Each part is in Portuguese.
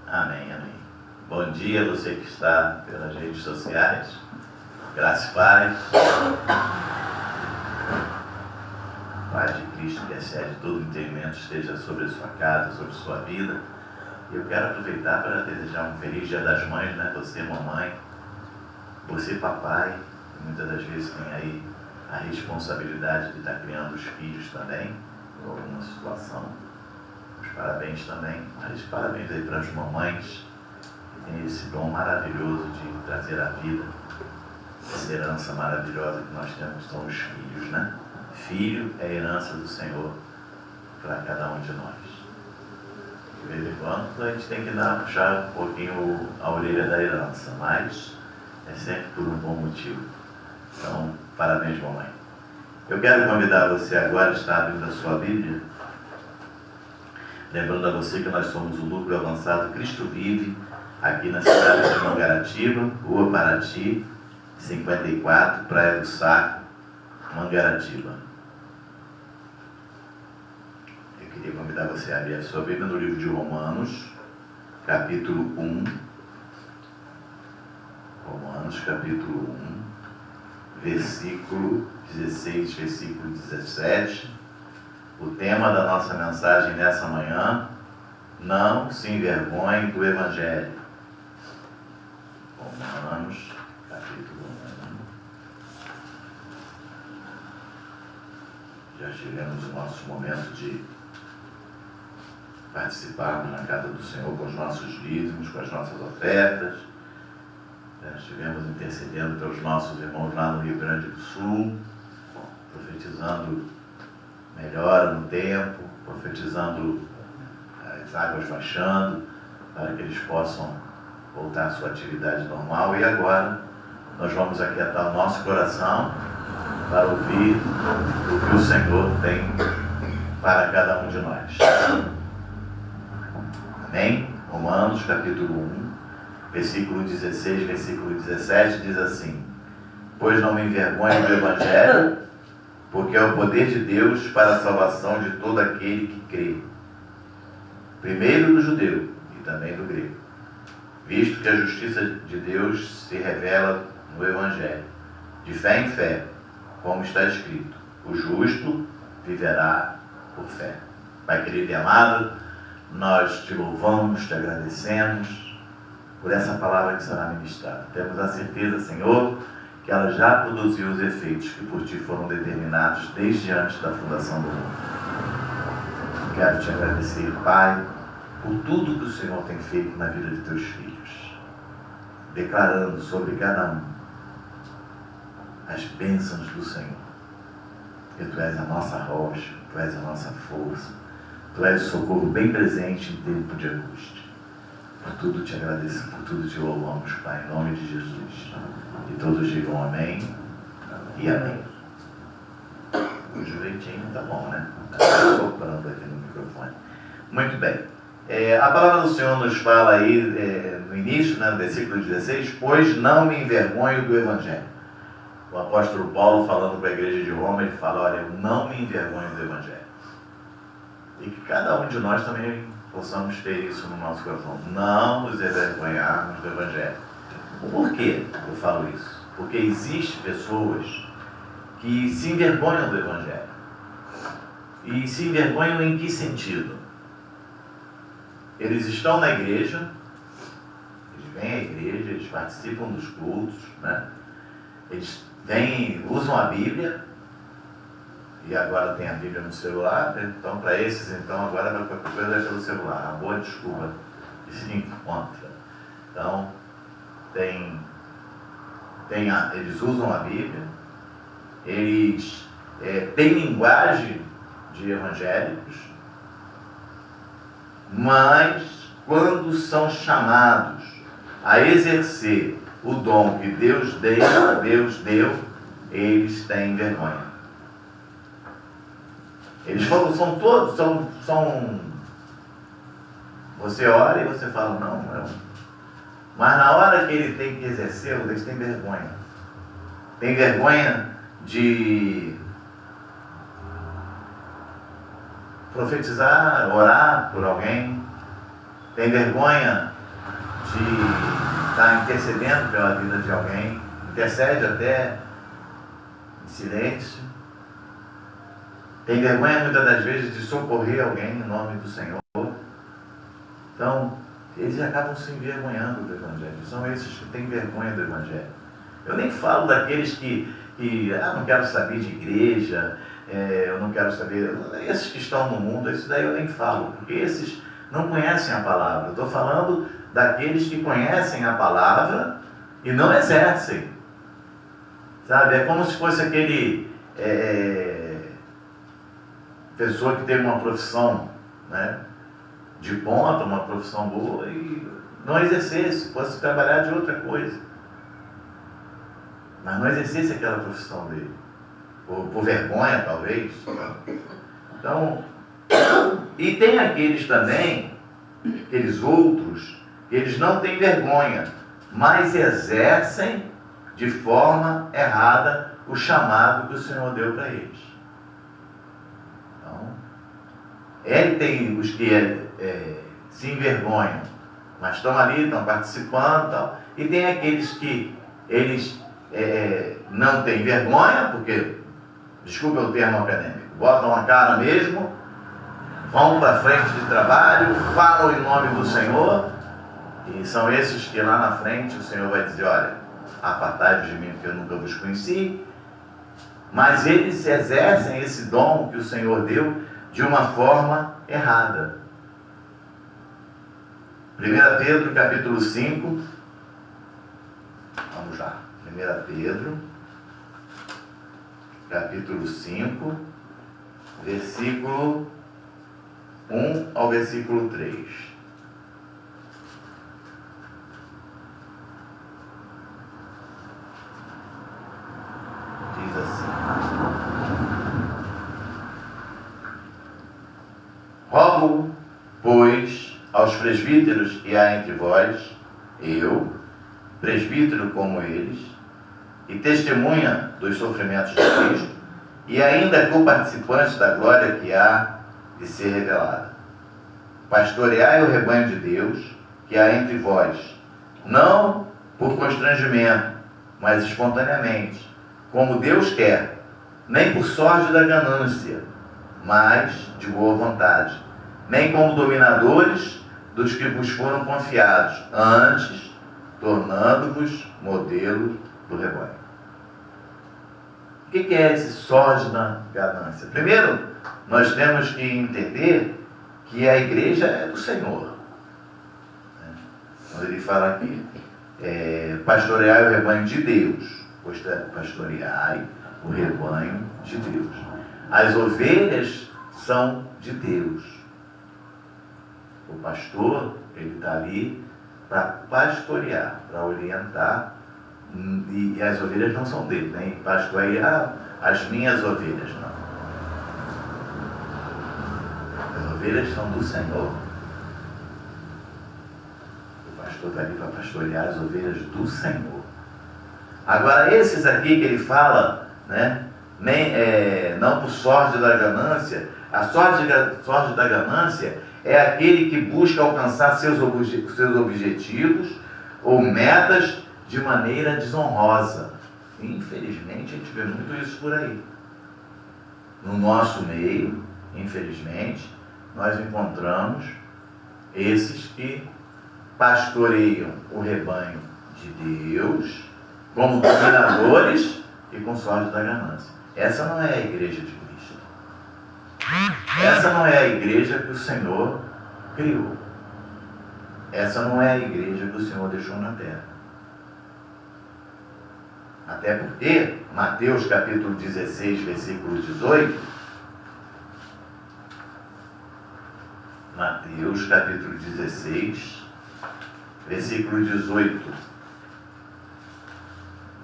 Amém, amém. Bom dia, você que está pelas redes sociais. Graça e paz. Paz de Cristo que excede todo entendimento esteja sobre a sua casa, sobre a sua vida. E eu quero aproveitar para desejar um feliz Dia das Mães, né? Você, mamãe, você, papai, que muitas das vezes tem aí a responsabilidade de estar criando os filhos também, em alguma situação. Os parabéns também, mas parabéns aí para as mamães que têm esse dom maravilhoso de trazer à vida essa herança maravilhosa que nós temos, são os filhos, né? Filho é a herança do Senhor para cada um de nós. De vez em quando a gente tem que puxar um pouquinho a orelha da herança, mas é sempre por um bom motivo. Então, parabéns, mamãe. Eu quero convidar você agora a estar abrindo a sua Bíblia, lembrando a você que nós somos o Núcleo Avançado Cristo Vive, aqui na cidade de Mangaratiba, Rua Paraty, 54, Praia do Saco, Mangaratiba. Eu queria convidar você a abrir a sua Bíblia no livro de Romanos, capítulo 1. Romanos, capítulo 1, versículo 16, versículo 17. O tema da nossa mensagem nessa manhã: não se envergonhe do Evangelho. Romanos, capítulo 1. Já tivemos o nosso momento de participarmos na casa do Senhor com os nossos dízimos, com as nossas ofertas. Já estivemos intercedendo pelos nossos irmãos lá no Rio Grande do Sul, profetizando melhora no tempo, profetizando as águas baixando, para que eles possam voltar à sua atividade normal. E agora nós vamos aquietar o nosso coração para ouvir o que o Senhor tem para cada um de nós. Amém? Romanos capítulo 1, versículo 16, versículo 17 diz assim: pois não me envergonho do Evangelho, porque é o poder de Deus para a salvação de todo aquele que crê, primeiro do judeu e também do grego, visto que a justiça de Deus se revela no Evangelho, de fé em fé, como está escrito: o justo viverá por fé. Pai querido e amado, nós te louvamos, te agradecemos por essa palavra que será ministrada. Temos a certeza, Senhor, que ela já produziu os efeitos que por ti foram determinados desde antes da fundação do mundo. Quero te agradecer, Pai, por tudo que o Senhor tem feito na vida de teus filhos, declarando sobre cada um as bênçãos do Senhor. Que tu és a nossa rocha, tu és a nossa força, tu és o socorro bem presente em tempo de angústia. Por tudo te agradeço, por tudo te louvamos, Pai, em nome de Jesus. E todos digam amém e amém. O jureitinho tá bom, né? Está soprando aqui no microfone. Muito bem. A palavra do Senhor nos fala aí, no início, né, no versículo 16, pois não me envergonho do Evangelho. O apóstolo Paulo, falando para a igreja de Roma, ele fala: olha, eu não me envergonho do Evangelho. E que cada um de nós também possamos ter isso no nosso coração. Não nos envergonharmos do Evangelho. Por que eu falo isso? Porque existem pessoas que se envergonham do Evangelho. E se envergonham em que sentido? Eles estão na igreja, eles vêm à igreja, eles participam dos cultos, né? Eles usam a Bíblia, e agora tem a Bíblia no celular, então para esses, então agora qualquer coisa é pelo celular, uma boa desculpa de se encontra. Então, eles usam a Bíblia, eles têm linguagem de evangélicos, mas quando são chamados a exercer o dom que Deus deu, eles têm vergonha. Eles são todos, você ora e você fala, não. Mas na hora que ele tem que exercer, eles têm vergonha. Tem vergonha de profetizar, orar por alguém. Tem vergonha de estar intercedendo pela vida de alguém, intercede até em silêncio. Tem vergonha muitas das vezes de socorrer alguém em nome do Senhor. Então, eles acabam se envergonhando do Evangelho. São esses que têm vergonha do Evangelho. Eu nem falo daqueles que não quero saber de igreja, eu não quero saber. Esses que estão no mundo, esses daí eu nem falo, porque esses não conhecem a palavra. Eu estou falando daqueles que conhecem a palavra e não exercem. Sabe? É como se fosse aquele pessoa que tem uma profissão, né, de ponta, uma profissão boa, e não exercesse, fosse trabalhar de outra coisa. Mas não exercesse aquela profissão dele. Por vergonha, talvez. Então, e tem aqueles também, aqueles outros, que eles não têm vergonha, mas exercem de forma errada o chamado que o Senhor deu para eles. Então, ele tem os que se envergonham, mas estão ali, estão participando e tal. E tem aqueles que eles não têm vergonha, porque, desculpa o termo acadêmico, botam a cara mesmo, vão para frente de trabalho, falam em nome do Senhor, e são esses que lá na frente o Senhor vai dizer: olha, apartai-vos de mim, porque eu nunca vos conheci. Mas eles exercem esse dom que o Senhor deu de uma forma errada. 1 Pedro capítulo 5, vamos lá, 1 Pedro capítulo 5, versículo 1 ao versículo 3. Diz assim: rogo, pois, aos presbíteros que há entre vós, eu, presbítero como eles, e testemunha dos sofrimentos de Cristo, e ainda co-participante da glória que há de ser revelada. Pastoreai o rebanho de Deus que há entre vós, não por constrangimento, mas espontaneamente, como Deus quer, nem por sorte da ganância, mas de boa vontade, nem como dominadores dos que vos foram confiados, antes tornando-vos modelos do rebanho. O que é esse sorte da ganância? Primeiro, nós temos que entender que a igreja é do Senhor. Quando ele fala aqui, pastoreai o rebanho de Deus, pastoreai o rebanho de Deus. As ovelhas são de Deus. O pastor, ele está ali para pastorear, para orientar, e as ovelhas não são dele, nem pastorear as minhas ovelhas, não. As ovelhas são do Senhor. O pastor está ali para pastorear as ovelhas do Senhor. Agora, esses aqui que ele fala, né, não por sorte da ganância, a sorte da ganância é aquele que busca alcançar seus objetivos ou metas de maneira desonrosa. Infelizmente, a gente vê muito isso por aí. No nosso meio, infelizmente, nós encontramos esses que pastoreiam o rebanho de Deus como dominadores e com sorte da ganância. Essa não é a igreja de Cristo. Essa não é a igreja que o Senhor criou. Essa não é a igreja que o Senhor deixou na terra. Até porque, Mateus capítulo 16, versículo 18, Mateus capítulo 16, versículo 18,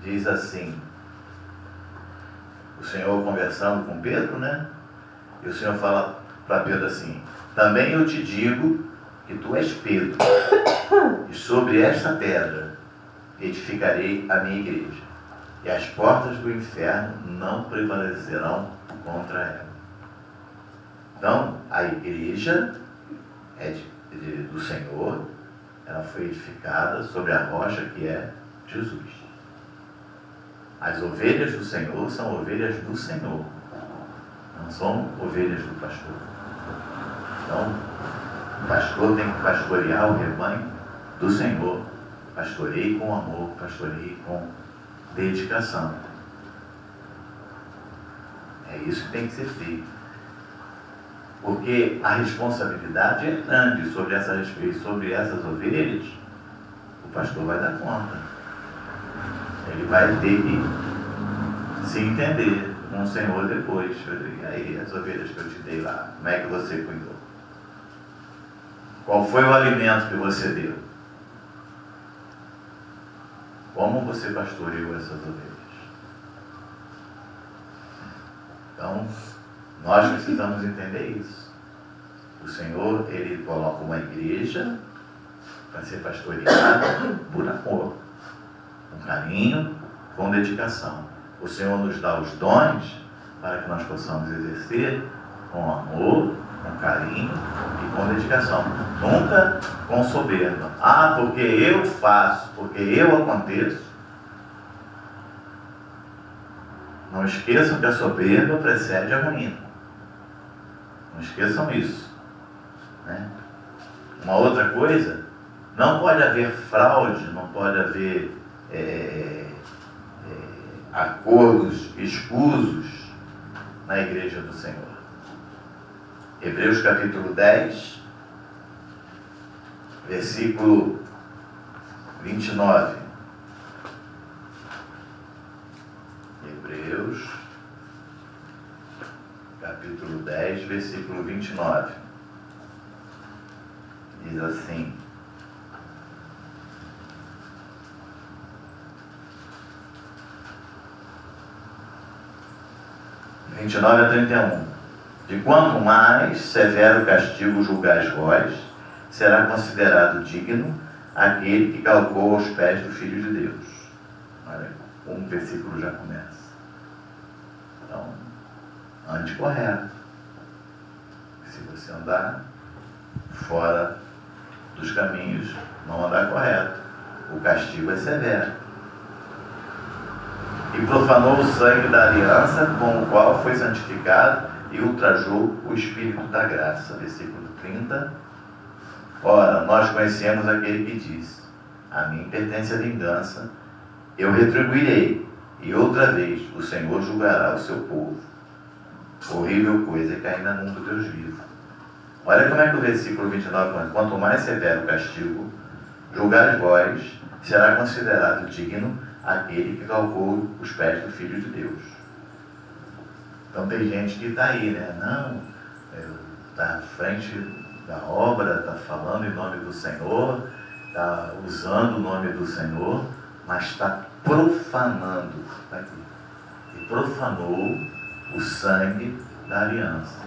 diz assim, o Senhor conversando com Pedro, né? E o Senhor fala para Pedro assim: também eu te digo que tu és Pedro, e sobre esta pedra edificarei a minha igreja, e as portas do inferno não prevalecerão contra ela. Então, a igreja é do Senhor, ela foi edificada sobre a rocha que é Jesus. As ovelhas do Senhor são ovelhas do Senhor, não são ovelhas do pastor. Então, o pastor tem que pastorear o rebanho do Senhor. Pastoreie com amor, pastoreie com dedicação. É isso que tem que ser feito. Porque a responsabilidade é grande sobre essas ovelhas. O pastor vai dar conta. Ele vai ter que se entender com o Senhor depois. E aí, as ovelhas que eu te dei lá, como é que você cuidou? Qual foi o alimento que você deu? Como você pastoreou essas ovelhas? Então, nós precisamos entender isso. O Senhor, Ele coloca uma igreja para ser pastoreada por amor, com carinho, com dedicação. O Senhor nos dá os dons para que nós possamos exercer com amor, com carinho e com dedicação. Nunca com soberba. Ah, porque eu faço, porque eu aconteço. Não esqueçam que a soberba precede a ruína. Não esqueçam isso. Né? Uma outra coisa, não pode haver fraude, não pode haver acordos escusos na igreja do Senhor. Hebreus capítulo 10, versículo 29. Hebreus capítulo 10, versículo 29. Diz assim: (29 a 31). De quanto mais severo castigo julgais vós, será considerado digno aquele que calcou aos pés do Filho de Deus. Olha, um versículo já começa. Então, ande correto. Se você andar fora dos caminhos, não andar correto, o castigo é severo. E profanou o sangue da aliança com o qual foi santificado e ultrajou o Espírito da graça. Versículo 30. Ora, nós conhecemos aquele que diz: a mim pertence a vingança, eu retribuirei, e outra vez o Senhor julgará o seu povo. Horrível coisa é cair na mão do Deus vivo. Olha como é que o versículo 29 diz: quanto mais severo o castigo julgares vós, será considerado digno aquele que calcou os pés do Filho de Deus. Então tem gente que está aí, né? Não, está à frente da obra, está falando em nome do Senhor, está usando o nome do Senhor, mas está profanando. Está aqui. E profanou o sangue da aliança.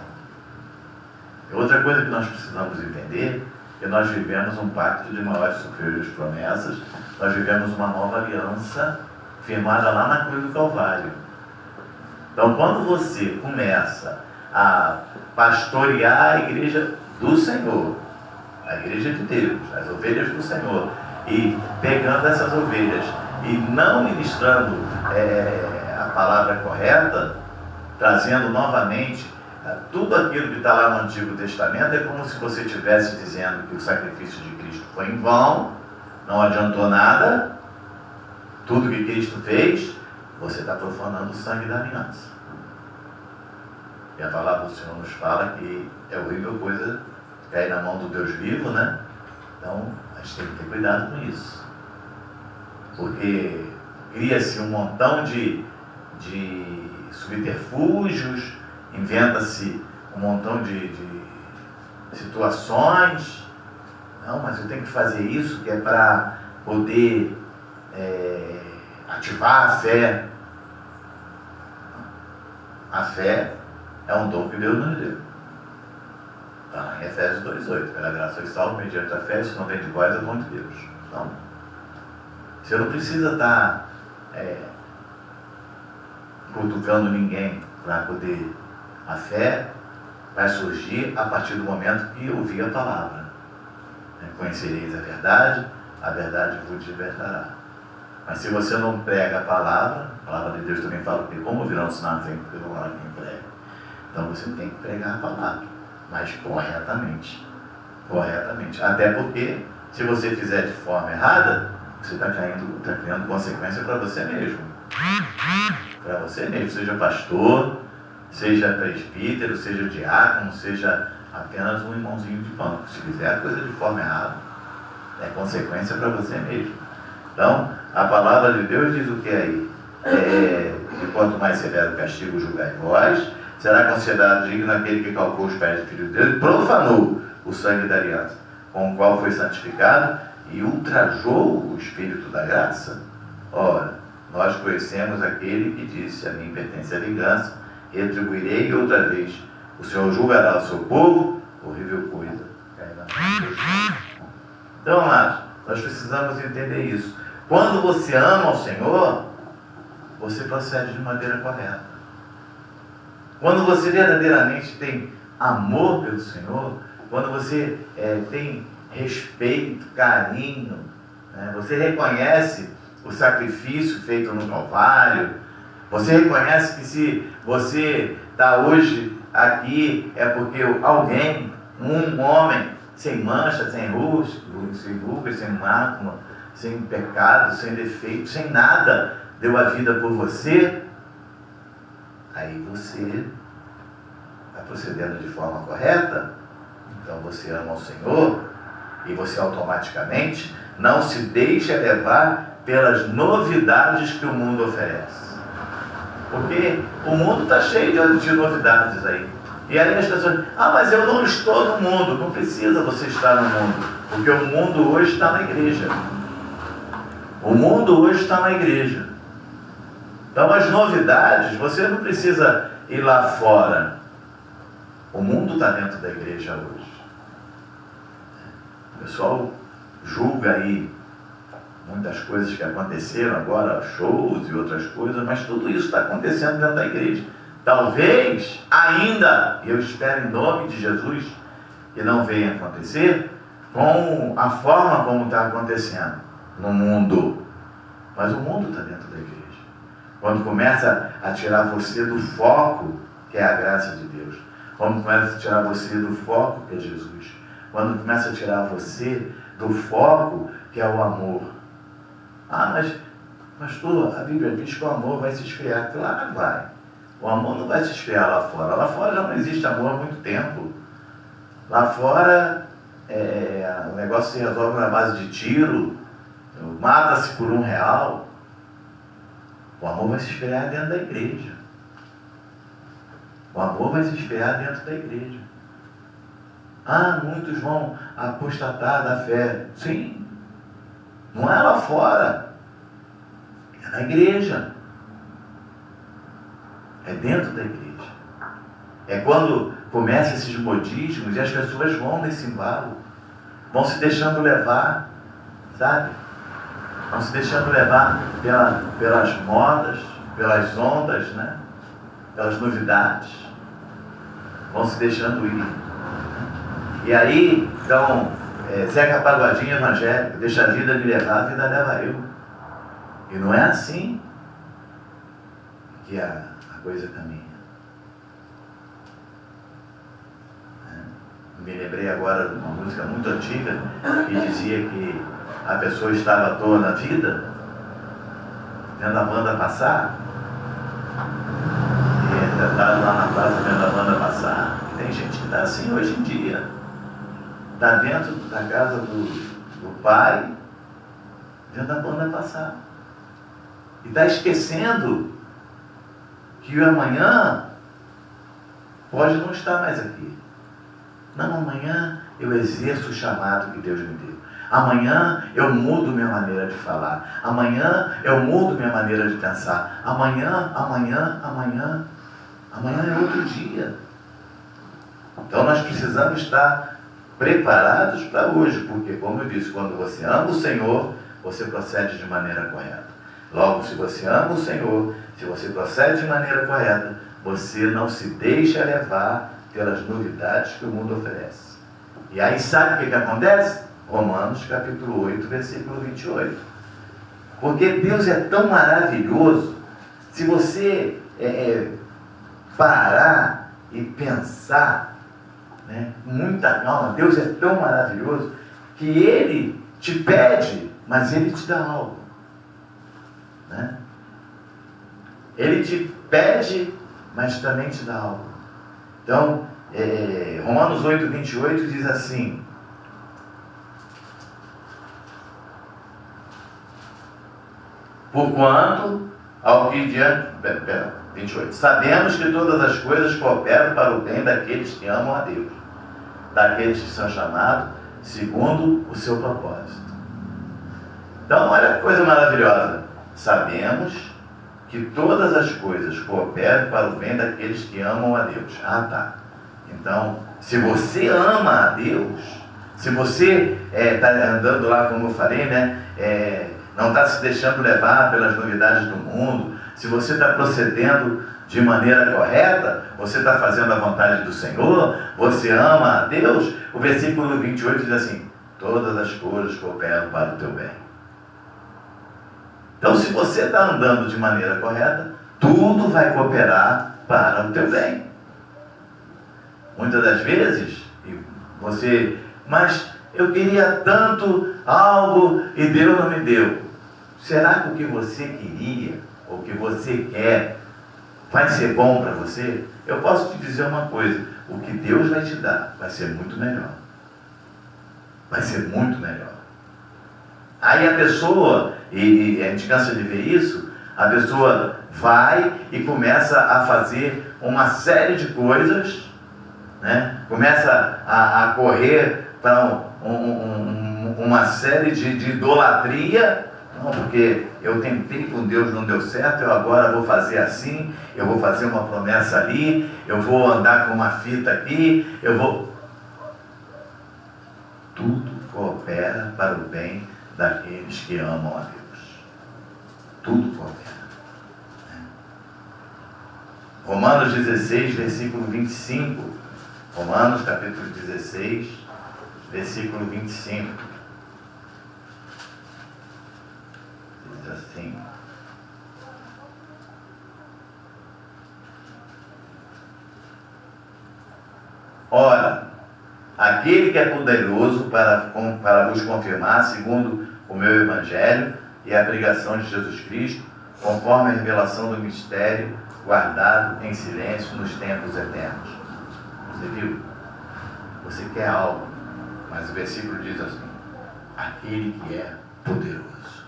E outra coisa que nós precisamos entender é que nós vivemos um pacto de maiores e superiores promessas, nós vivemos uma nova aliança firmada lá na cruz do Calvário. Então, quando você começa a pastorear a igreja do Senhor, a igreja de Deus, as ovelhas do Senhor, e pegando essas ovelhas e não ministrando a palavra correta, trazendo novamente tudo aquilo que está lá no Antigo Testamento, é como se você estivesse dizendo que o sacrifício de Cristo foi em vão, não adiantou nada, tudo que Cristo fez, você está profanando o sangue da aliança. E a palavra do Senhor nos fala que é horrível coisa cair na mão do Deus vivo, né? Então, a gente tem que ter cuidado com isso. Porque cria-se um montão de subterfúgios, inventa-se um montão de situações. Não, mas eu tenho que fazer isso que é para poder ativar a fé. A fé é um dom que Deus nos deu. Está em Efésios 2,8. Pela graça sois salvos mediante a fé, isso não vem de vós, é dom de Deus. Então, você não precisa estar cutucando ninguém para poder. A fé vai surgir a partir do momento que ouvir a palavra. Conhecereis a verdade vos libertará. Mas se você não prega a palavra de Deus também fala que como virão sinais sem quem prega. Então você tem que pregar a palavra, mas corretamente. Até porque, se você fizer de forma errada, você está criando consequência para você mesmo. Para você mesmo, seja pastor, seja presbítero, seja diácono, seja apenas um irmãozinho de banco. Se fizer a coisa de forma errada, é consequência para você mesmo. Então, a palavra de Deus diz o que aí? E quanto mais severo castigo julgai vós, será considerado digno aquele que calcou os pés do Filho de Deus e profanou o sangue da aliança, com o qual foi santificado e ultrajou o Espírito da graça. Ora, nós conhecemos aquele que disse: a mim pertence a vingança, retribuirei outra vez. O Senhor julgará o seu povo, horrível coisa. Então, amados, nós precisamos entender isso. Quando você ama o Senhor, você procede de maneira correta. Quando você verdadeiramente tem amor pelo Senhor, quando você tem respeito, carinho, né? Você reconhece o sacrifício feito no Calvário, você reconhece que se você está hoje aqui é porque alguém, um homem, sem mancha, sem rugas, sem mácula, sem pecado, sem defeito, sem nada, deu a vida por você. Aí você está procedendo de forma correta. Então você ama o Senhor e você automaticamente não se deixa levar pelas novidades que o mundo oferece. Porque o mundo está cheio de novidades aí. E aí as pessoas, mas eu não estou no mundo. Não precisa você estar no mundo, porque o mundo hoje está na igreja. O mundo hoje está na igreja. Então as novidades, você não precisa ir lá fora. O mundo está dentro da igreja hoje. O pessoal julga aí muitas coisas que aconteceram agora, shows e outras coisas, mas tudo isso está acontecendo dentro da igreja. Talvez ainda, eu espero em nome de Jesus, que não venha acontecer com a forma como está acontecendo no mundo. Mas o mundo está dentro da igreja. Quando começa a tirar você do foco, que é a graça de Deus. Quando começa a tirar você do foco, que é Jesus. Quando começa a tirar você do foco, que é o amor. Mas pastor, a Bíblia diz que o amor vai se esfriar. Claro que vai. O amor não vai se esfriar lá fora. Lá fora já não existe amor há muito tempo. Lá fora o negócio se resolve na base de tiro. Mata-se por R$1. O amor vai se esfriar dentro da igreja. O amor vai se esfriar dentro da igreja. Muitos vão apostatar da fé. Sim. Não é lá fora. É na igreja. É dentro da igreja. É quando começam esses modismos e as pessoas vão nesse embalo. Vão se deixando levar, sabe? Vão se deixando levar pelas modas, pelas ondas, né? Pelas novidades. Vão se deixando ir. E aí, então, Zeca Pagodinho evangélico, deixa a vida me levar, a vida leva eu. E não é assim que a coisa caminha. Me lembrei agora de uma música muito antiga que dizia que a pessoa estava à toa na vida, vendo a banda passar, e estava lá na praça vendo a banda passar. Tem gente que está assim hoje em dia. Está dentro da casa do pai, vendo a banda passar. E está esquecendo que o amanhã pode não estar mais aqui. Não, amanhã eu exerço o chamado que Deus me deu. Amanhã eu mudo minha maneira de falar. Amanhã eu mudo minha maneira de pensar. Amanhã é outro dia. Então nós precisamos estar preparados para hoje, porque, como eu disse, quando você ama o Senhor, você procede de maneira correta. Logo, se você ama o Senhor, se você procede de maneira correta, você não se deixa levar pelas novidades que o mundo oferece. E aí sabe o que acontece? Romanos capítulo 8, versículo 28. Porque Deus é tão maravilhoso, se você parar e pensar, né, com muita calma, Deus é tão maravilhoso que Ele te pede, mas Ele te dá algo. Né? Ele te pede, mas também te dá algo. Então, Romanos 8, 28 diz assim: porquanto, ao que diante, 28, sabemos que todas as coisas cooperam para o bem daqueles que amam a Deus, daqueles que são chamados segundo o seu propósito. Então, olha que coisa maravilhosa. Sabemos que todas as coisas cooperam para o bem daqueles que amam a Deus. Ah, tá. Então, se você ama a Deus, se você está andando lá, como eu falei, né, não está se deixando levar pelas novidades do mundo, se você está procedendo de maneira correta, você está fazendo a vontade do Senhor, você ama a Deus, o versículo 28 diz assim: todas as coisas cooperam para o teu bem. Então, se você está andando de maneira correta, tudo vai cooperar para o teu bem. Muitas das vezes, mas eu queria tanto algo e Deus não me deu. Será que o que você queria, ou o que você quer, vai ser bom para você? Eu posso te dizer uma coisa: o que Deus vai te dar vai ser muito melhor. Vai ser muito melhor. Aí a pessoa, e a gente cansa de ver isso, a pessoa vai e começa a fazer uma série de coisas, né? Começa a correr para uma série de idolatria. Não, porque eu tentei com Deus, não deu certo, eu agora vou fazer assim, eu vou fazer uma promessa ali, eu vou andar com uma fita aqui, tudo coopera para o bem daqueles que amam a Deus. Tudo coopera. Romanos 16, versículo 25. Romanos capítulo 16, versículo 25. Diz assim: ora, aquele que é poderoso para vos confirmar, segundo o meu Evangelho e a pregação de Jesus Cristo, conforme a revelação do mistério guardado em silêncio nos tempos eternos. Você viu? Você quer algo, mas o versículo diz assim: aquele que é poderoso.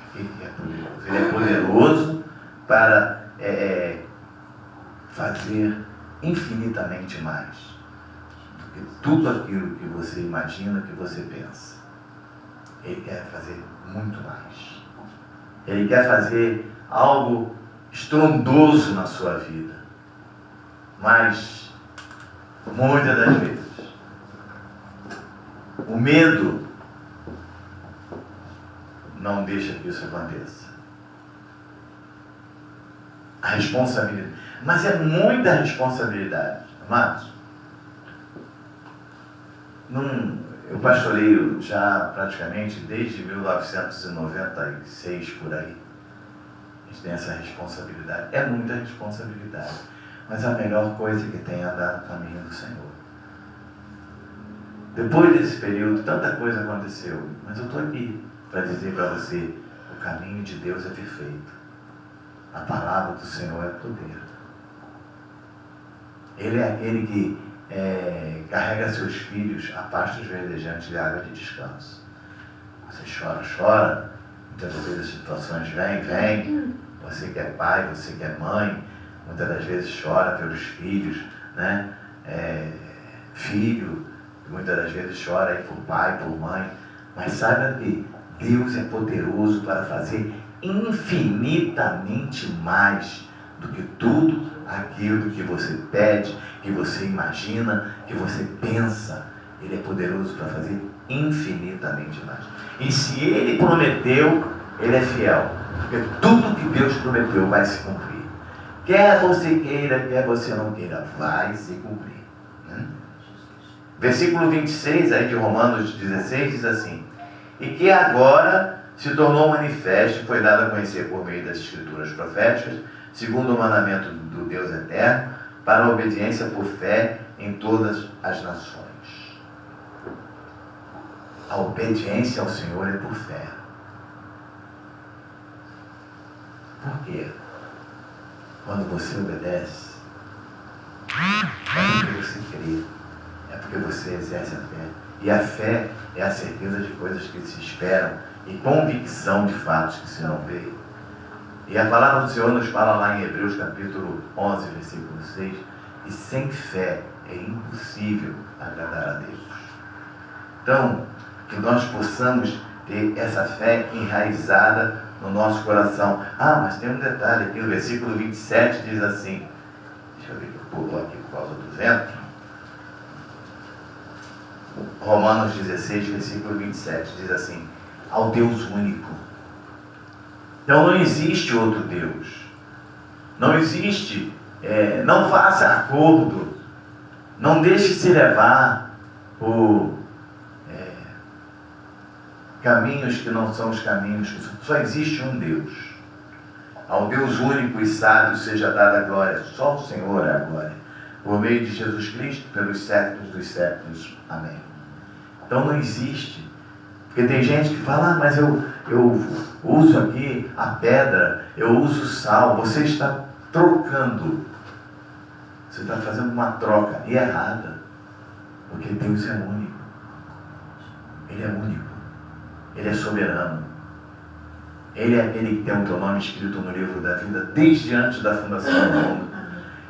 Aquele que é poderoso. Ele é poderoso para fazer infinitamente mais do que tudo aquilo que você imagina, que você pensa. Ele quer fazer muito mais. Ele quer fazer algo estrondoso na sua vida. Mas, muitas das vezes, o medo não deixa que isso aconteça. A responsabilidade. Mas é muita responsabilidade, amados. Eu pastoreio já praticamente desde 1996 por aí. A gente tem essa responsabilidade. É muita responsabilidade. Mas a melhor coisa que tem é andar no caminho do Senhor. Depois desse período, tanta coisa aconteceu. Mas eu estou aqui para dizer para você: o caminho de Deus é perfeito. A palavra do Senhor é poder. Ele é aquele que carrega seus filhos a pastos verdejantes de água de descanso. Você chora, muitas vezes as situações vêm, você que é pai, você que é mãe, muitas das vezes chora pelos filhos, né? Filho, muitas das vezes chora aí por pai, por mãe, mas saiba que Deus é poderoso para fazer infinitamente mais do que tudo aquilo que você pede, que você imagina, que você pensa. Ele é poderoso para fazer infinitamente mais. E se Ele prometeu, Ele é fiel. Porque tudo que Deus prometeu vai se cumprir. Quer você queira, quer você não queira, vai se cumprir. Né? Versículo 26 aí de Romanos 16 diz assim: e que agora se tornou manifesto, foi dado a conhecer por meio das escrituras proféticas, segundo o mandamento do Deus eterno, para a obediência por fé em todas as nações. A obediência ao Senhor é por fé. Por quê? Quando você obedece, é porque você crê, é porque você exerce a fé. E a fé é a certeza de coisas que se esperam e convicção de fatos que se não veem. E a palavra do Senhor nos fala lá em Hebreus capítulo 11, versículo 6, e sem fé é impossível agradar a Deus. Então, que nós possamos ter essa fé enraizada no nosso coração. Ah, mas tem um detalhe aqui, no versículo 27 diz assim, deixa eu ver que eu pulo aqui por causa do vento. Romanos 16, versículo 27, diz assim: ao Deus único. Então não existe outro Deus. Não existe, não faça acordo, não deixe se levar por caminhos que não são os caminhos, só existe um Deus. Ao Deus único e sábio seja dada a glória, só o Senhor é a glória, por meio de Jesus Cristo, pelos séculos dos séculos. Amém. Então não existe, porque tem gente que fala, mas eu uso aqui a pedra, eu uso sal. Você está trocando, você está fazendo uma troca e errada, porque Deus é único, Ele é único, Ele é soberano, Ele é aquele que tem o teu nome escrito no livro da vida desde antes da fundação do mundo.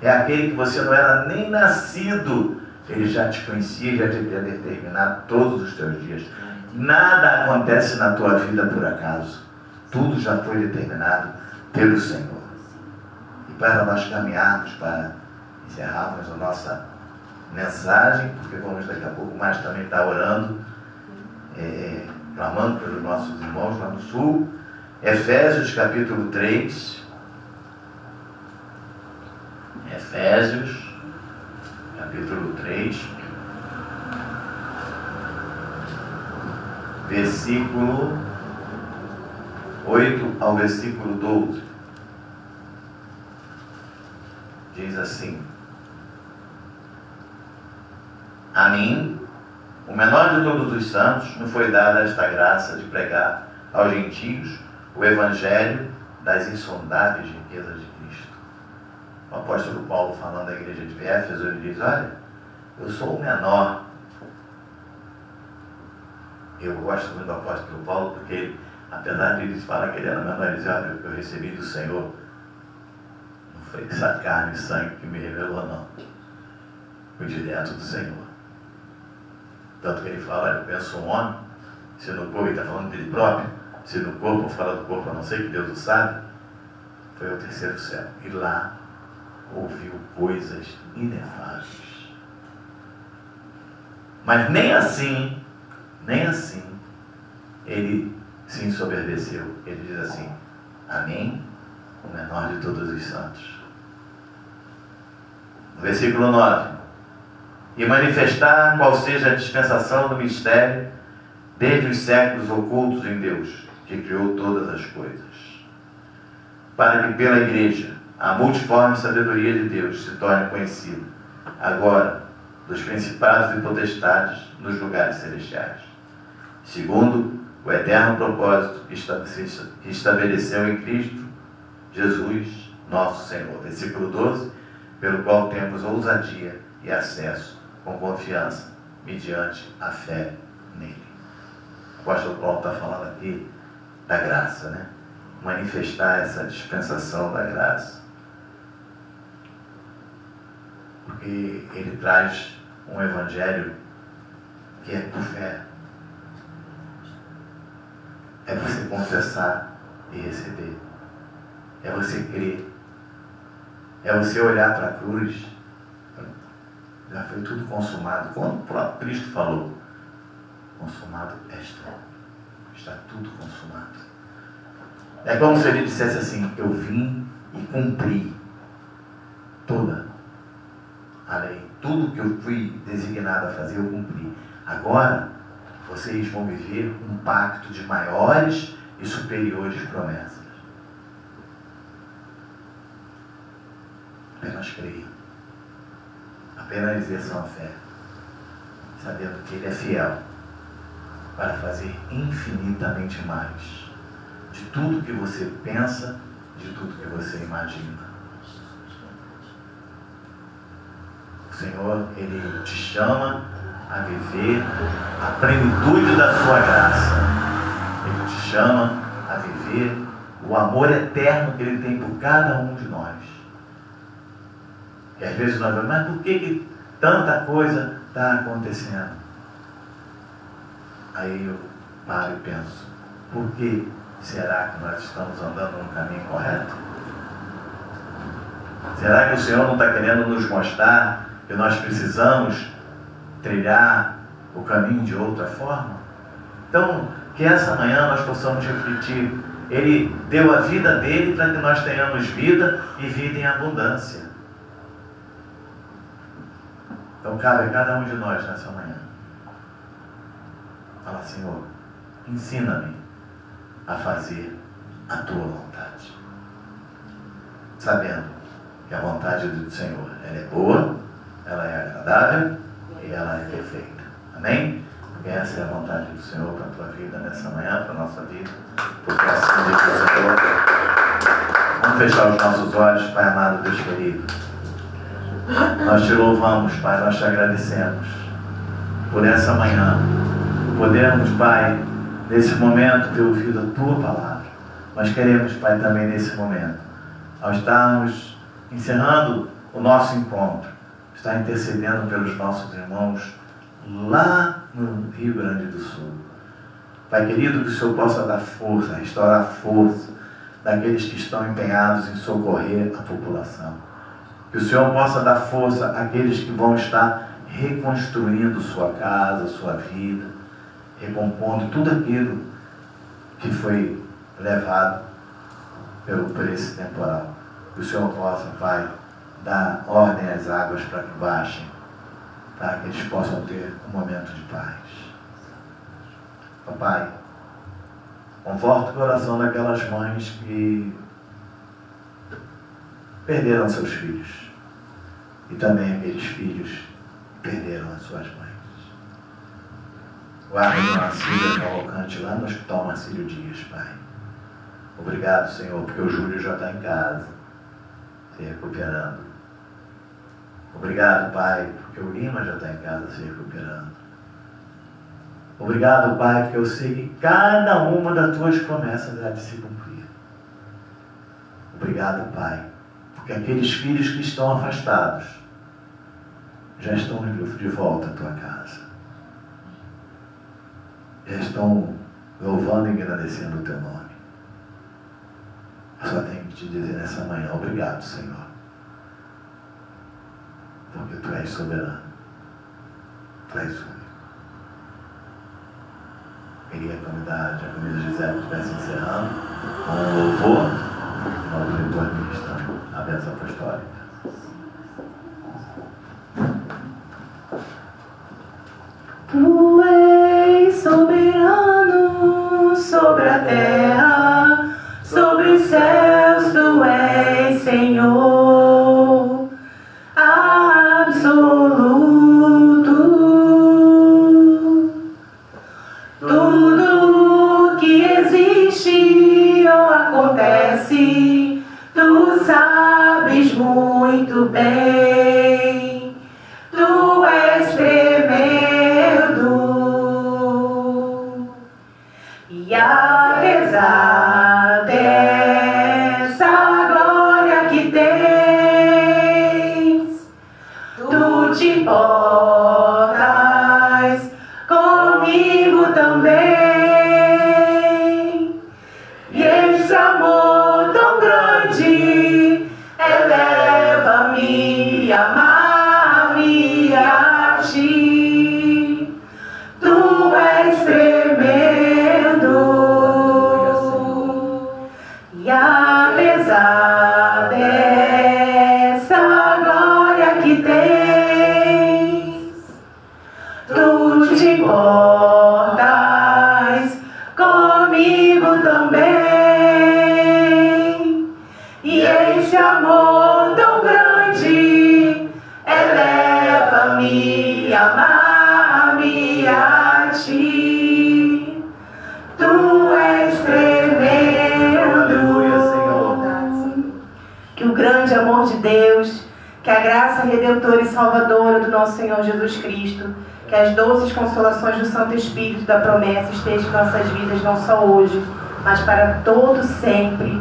É aquele que você não era nem nascido, Ele já te conhecia, já te tinha determinado todos os teus dias. Nada acontece na tua vida por acaso, tudo já foi determinado pelo Senhor. E para nós caminharmos, para encerrarmos a nossa mensagem, porque vamos daqui a pouco mais também estar orando, clamando pelos nossos irmãos lá no sul. Efésios capítulo 3. Efésios capítulo 3, versículo 8 ao versículo 12. Diz assim: a mim, o menor de todos os santos, me foi dada esta graça de pregar aos gentios o evangelho das insondáveis riquezas de Cristo. O apóstolo Paulo, falando da igreja de Éfeso, ele diz: olha, eu sou o menor. Eu gosto muito do apóstolo Paulo, porque ele, apesar de eles falar que ele era menor, ele diz: olha, eu recebi do Senhor, não foi essa carne e sangue que me revelou, não, foi direto do Senhor. Tanto que ele fala: eu penso um homem, se no corpo, ele está falando dele próprio, se no corpo ou fora do corpo, a não ser que Deus o sabe, foi ao terceiro céu, e lá ouviu coisas inefáveis. Mas nem assim, ele se ensoberbeceu. Ele diz assim: a mim, o menor de todos os santos. No versículo 9: e manifestar qual seja a dispensação do mistério desde os séculos ocultos em Deus, que criou todas as coisas, para que pela igreja a multiforme sabedoria de Deus se torne conhecida agora dos principados e potestades nos lugares celestiais, segundo o eterno propósito que estabeleceu em Cristo Jesus, nosso Senhor. Versículo 12: pelo qual temos ousadia e acesso com confiança, mediante a fé nele. O apóstolo Paulo está falando aqui da graça, né? Manifestar essa dispensação da graça. Porque ele traz um evangelho que é por fé. É você confessar e receber. É você crer. É você olhar para a cruz. Já foi tudo consumado. Quando o próprio Cristo falou: consumado está tudo consumado. É como se ele dissesse assim: eu vim e cumpri toda a lei. tudo que eu fui designado a fazer, eu cumpri. Agora, vocês vão viver um pacto de maiores e superiores promessas. Apenas creiam. Apenas exerçam a fé, sabendo que Ele é fiel para fazer infinitamente mais de tudo que você pensa, de tudo que você imagina. O Senhor, Ele te chama a viver a plenitude da sua graça. Ele te chama a viver o amor eterno que Ele tem por cada um de nós. E às vezes nós vamos, mas por que tanta coisa está acontecendo? Aí eu paro e penso, por que será que nós estamos andando no caminho correto? Será que o Senhor não está querendo nos mostrar que nós precisamos trilhar o caminho de outra forma? Então, que essa manhã nós possamos refletir. Ele deu a vida dele para que nós tenhamos vida e vida em abundância. Então cabe a cada um de nós nessa manhã falar, Senhor, ensina-me a fazer a tua vontade, sabendo que a vontade do Senhor, ela é boa, ela é agradável e ela é perfeita. Amém? Porque essa é a vontade do Senhor para a tua vida nessa manhã, para a nossa vida, porque assim diz o Senhor. Vamos fechar os nossos olhos, Pai amado, Deus querido. Nós te louvamos, Pai, nós te agradecemos por essa manhã. Podemos, Pai, nesse momento ter ouvido a tua palavra. Nós queremos, Pai, também nesse momento, ao estarmos encerrando o nosso encontro, estar intercedendo pelos nossos irmãos lá no Rio Grande do Sul. Pai querido, que o Senhor possa dar força, restaurar a força daqueles que estão empenhados em socorrer a população. Que o Senhor possa dar força àqueles que vão estar reconstruindo sua casa, sua vida, recompondo tudo aquilo que foi levado por esse temporal. Que o Senhor possa, Pai, dar ordem às águas para que baixem, para que eles possam ter um momento de paz. Pai, conforta o coração daquelas mães que perderam seus filhos, e também aqueles filhos que perderam as suas mães. Guarda a Dona Cida Cavalcante lá no Hospital Marcílio Dias, Pai. Obrigado, Senhor, porque o Júlio já está em casa, se recuperando. Obrigado, Pai, porque o Lima já está em casa se recuperando. Obrigado, Pai, porque eu sei que cada uma das tuas promessas há de se cumprir. Obrigado, Pai, porque aqueles filhos que estão afastados já estão de volta à tua casa. Já estão louvando e agradecendo o teu nome. Eu só tenho que te dizer nessa manhã, obrigado, Senhor, porque tu és soberano, tu és único. Queria convidar a Camila Gisele que estivesse encerrando com um louvor, nós depois ministrando a bênção apostólica. Tu és soberano sobre a terra, sobre os céus, tu és Senhor absoluto. Tudo que existe ou acontece, tu sabes muito bem. Tu és tremendo. E apesar dessa glória que tens, tu te importas comigo também. E esse amor tão grande eleva-me a amar-me a ti. Tu és tremendo. E apesar dessa glória que tens, de Deus, que a graça redentora e salvadora do nosso Senhor Jesus Cristo, que as doces consolações do Santo Espírito da promessa estejam em nossas vidas não só hoje, mas para todo sempre.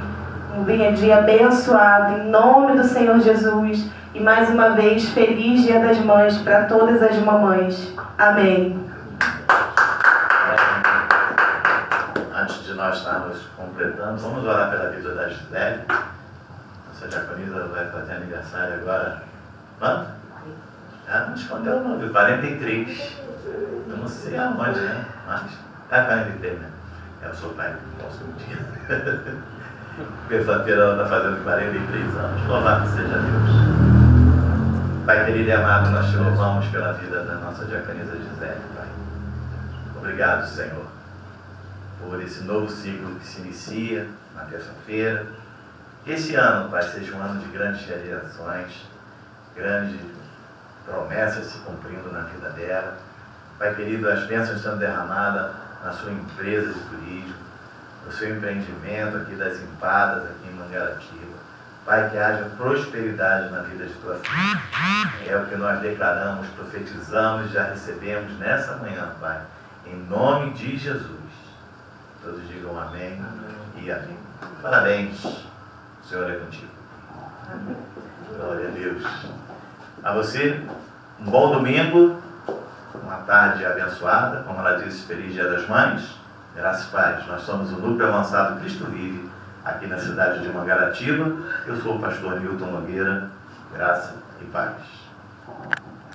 Um dia abençoado em nome do Senhor Jesus. E mais uma vez, feliz Dia das Mães para todas as mamães. Amém. Antes de nós estarmos completando, vamos orar pela vida da Gisele. Nossa diaconisa vai fazer aniversário agora. Quanto? Já não escondeu o nome, 43. Eu não sei aonde, né? Mas é 43, né? Eu sou pai, não posso mentir. Terça-feira ela está fazendo 43 anos. Louvado seja Deus. Pai querido e amado, nós te louvamos pela vida da nossa diaconisa Gisele, Pai. Obrigado, Senhor, por esse novo ciclo que se inicia na terça-feira. Que esse ano, Pai, seja um ano de grandes realizações, grandes promessas se cumprindo na vida dela. Pai querido, as bênçãos sendo derramadas na sua empresa de turismo, no seu empreendimento aqui das Empadas, aqui em Mangaratiba. Pai, que haja prosperidade na vida de tua filha. É o que nós declaramos, profetizamos e já recebemos nessa manhã, Pai. Em nome de Jesus. Todos digam amém, e amém. Parabéns. O Senhor é contigo. Glória a Deus. A você, um bom domingo, uma tarde abençoada. Como ela disse, feliz Dia das Mães. Graças e paz. Nós somos o Núcleo Avançado Cristo Vive, aqui na cidade de Mangaratiba. Eu sou o pastor Nilton Nogueira. Graça e paz.